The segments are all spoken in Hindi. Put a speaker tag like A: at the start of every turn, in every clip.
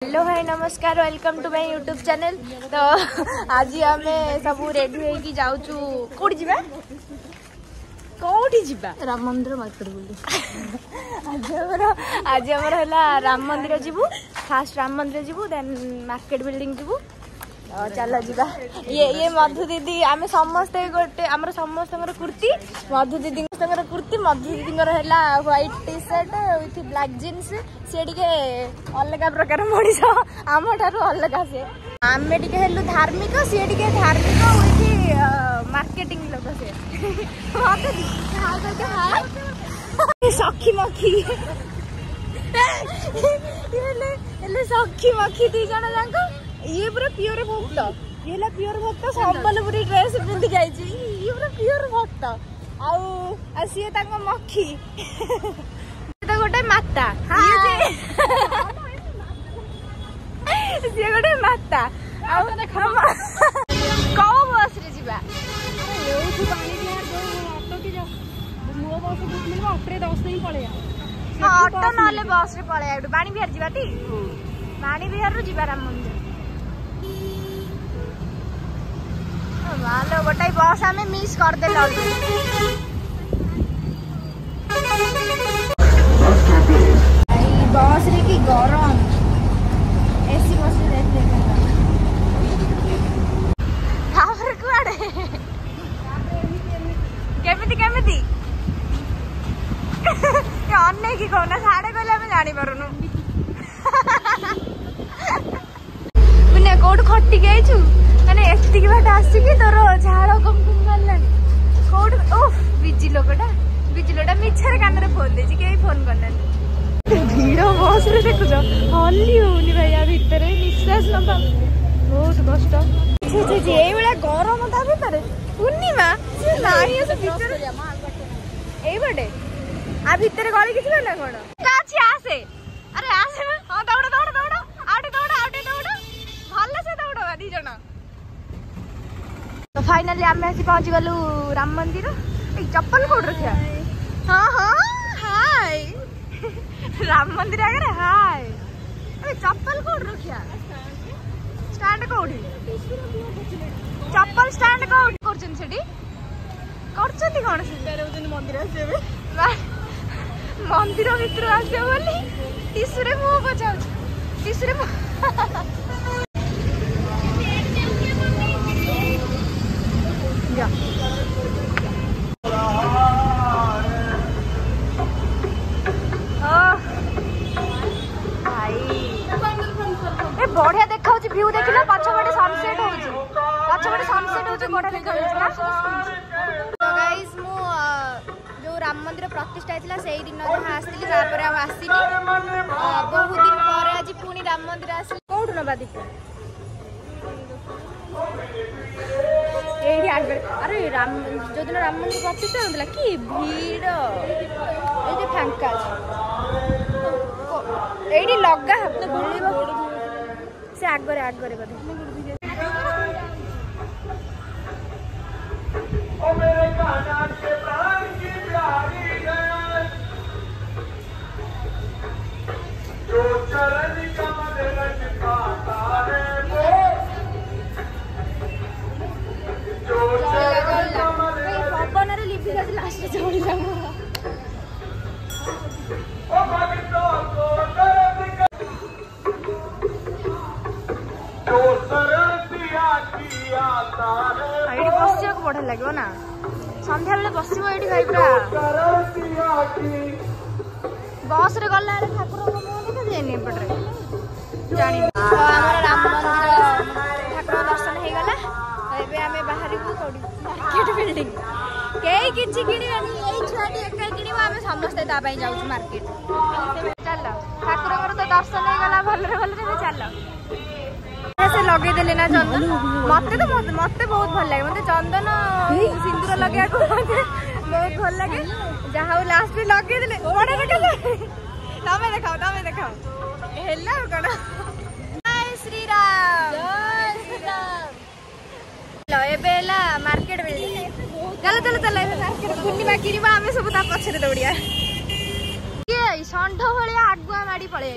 A: हेलो हाय नमस्कार welcome to my YouTube channel. तो आज आम सब रेडी होगी जाऊचु कोठी जिबा राम मंदिर मार्केट बोली आज है राम मंदिर जीवु फास्ट राम मंदिर जीवु देन मार्केट बिल्डिंग जीवु। चलो जीवा ये मधु दीदी आम समस्ते गोटे आमर समस्त कुर्ती मधु दीदी कुर्ती मधु दीदी white T shirt with black jeans सी टे अलग प्रकार मनीष आम ठारू अलग से आम टे हेलु धार्मिक सी टे धार्मिक विथ मार्केटिंग लोक से सखी मखी सखी मखी दी जन जाक ये पूरा प्योर भक्त ये प्योर भक्त संबलपुरी ड्रेस पिंधि जाई ये पूरा प्योर भक्त आउ सी मखी तो गोटे माता सी गोटे माता कौ बस रे जीवा ऑटो ना बस रे पळे बाणी बिहार जीवा टी बाणी बिहार रु जीवा राम मंदिर मालो गोटाई बस आमे मिस कर दे बस रे की गरम एसी बस रे तापर कुआडे केमिति केमिति ये अन्ने की कोना साडे कहले हम जानि परनु बुने कोड खट्टी गइछु माने एति बाट आसिकी तोर झाड़ कम कम गलानी कोड ओफ बिजी लोकटा मिछर कान रे फोन देछि के फोन करनानी भीड़ बस रे देखुछ हल्ली होनी भाई आ भीतर निश्वास नबा बहुत कष्ट छे छे ए बेला गरम ता भीतर पूर्णिमा से नाही से भीतर ए बडे आ भीतर गली किछ ना कोन काची आसे अरे आसे हां दौड़ दौड़ दौड़ आटे दौड़ भल्ला से दौड़ दी जना। तो फाइनली आम आसी पहुंच गलु राम मंदिर चप्पल कोड रखिया हाँ हाँ हाय राम मंदिर आगे हाय चप्पल कोड रखिया स्टैंड कोडी चप्पल स्टैंड कोड करछन सेडी करछती कोन से मंदिर आसे मंदिर भीतर आसे बोली टिसुरे मु बचाउ टिसुरे बढ़िया देखा व्यू देख लो पछपटे सनसेट होची बढ़िया देखा तो गाइस मु जो राम मंदिर प्रतिष्ठा होता से दिन जहाँ आसती आसनी बहुत दिन पर आज पुणी राम मंदिर आस कौट नवा दीप अरे राम जो दिन राम मंदिर प्रतिष्ठा होता कि भीड़ ये फांका ये लगा से आगरे बोधे पवन लिपि लास्ट बस बढ़िया लगे ना सन्ध्या बेले बस ये बस रे गला ठाकुर देखा जाए एपटे जानी राम मंदिर ठाकुर दर्शन हो गला आम बाहर मार्केट बिल्डिंग कई किसी किणवानी यही छुआटी एक किणवा समस्ते जाऊँ मार्केट चल ठाकुर तो दर्शन हो गला भलरे भलरे चल से लगे देले ना चंदन मते बहुत भल लगे मते चंदन सिंदूर लगे बहुत भल लगे जहाँ लास्ट में लगे देले तमें देखाओ हेला कण जय श्री राम लो एबे ला मार्केट बिल्डिंग चलो मार्केट पूर्णिमा किनिबा आमे सब ता पछरे दौड़िया ये षंढ भलिया आगुआ माडी पळे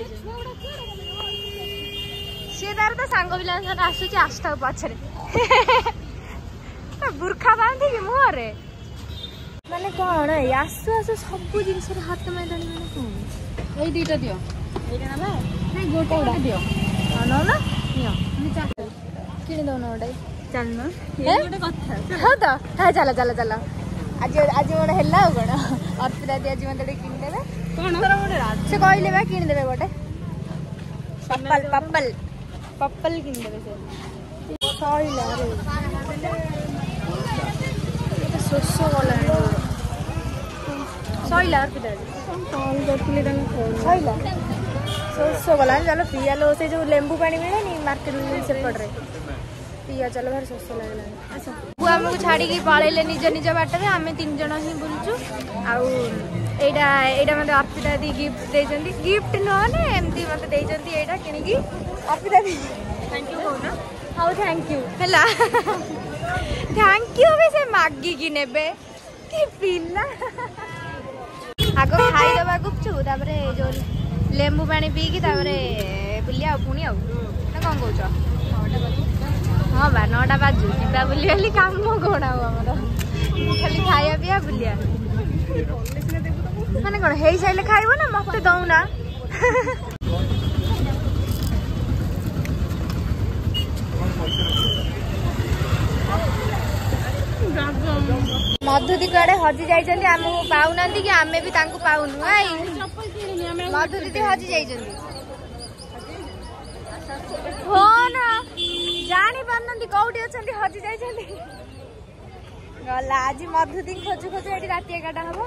A: सी तार तो सांग पिला आसूची आस्था पछरे बुर्खा बांधी कि मुहरे माने कौन आसु आसु सब जिनस हाथ में धनी माने कौन ए दीटा दियो एटा ना नहीं गोटे दियो ना ना नियो किन दो ना ओडे चल ना ये गोटे कथा हां तो हां चला चला चला आज आज मोर हेला कोन अर्पिता दी आज मते किन देबे कोन तोरा मोटे से कहले बा किन देबे गोटे पप्पल पप्पल पप्पल किन देबे से सॉइला रे ये सोसो वाला है सॉइला अर्पिता कॉल करथिले तने फोन सॉइला सोसो वाला चलो पिया लो से जो लेंबू पानी मिले नी मार्केट में से पड़ रे पिया चलो घर सोसो लागला अच्छा वो हमको छाड़ी की पाळेले निज निज बाट रे हमें तीन जण ही बुलचु आउ एडा एडा मते अर्पिता दी गिफ्ट देजंती गिफ्ट न ने एमती मते देजंती एडा किनी की अर्पिता दी थैंक यू हो ना हाउ थैंक यू हला थैंक यू भी से मागी की नेबे की पिला आगो खाई दबा गुपचु तापरे जो लेंबू पानी पी की तापरे बुलिया पुणी आ ना कोन कहउछ हाँ बा 9टा बाजू जीवा बुलिया ली काम कोण आउ हमर खाली खाया पिया बुलिया माने कोन हेई साइले खाइबो ना मते दउना मधुदी कड़े हजी जाइछन्ती हमहु पाउनांती कि आमे भी तांको पाउनु आई मधुदी हजी जाइछन्ती फोन जानी पारनंती कोउठी अछन्ती हजी जाइछन्ती गला आज मधुदी खोजु खोजु एठी राती 11टा हबो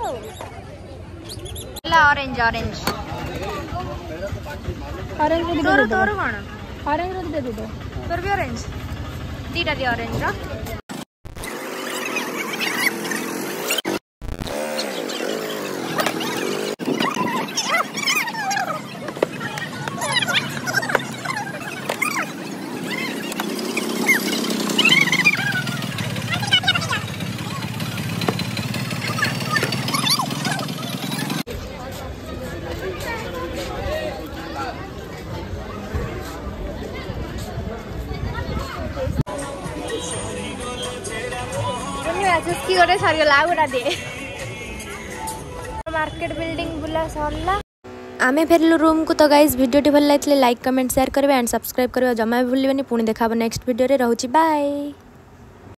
A: ला ऑरेंज ऑरेंज ऑरेंज तोर तोर कोन ऑरेंज दे दे तोर भी ऑरेंज दीटा दे ऑरेंज रो चुस्की गोटे सरीगला गोटा दे मार्केट बिल्डिंग बुला सरला आमे फेरलु रूम को तो गाइस वीडियो भल लाइक कमेंट शेयर करबे एंड सब्सक्राइब करबे जमा भी भूलिबेनी पुणी देखा नेक्स्ट वीडियो रे रहउची बाय।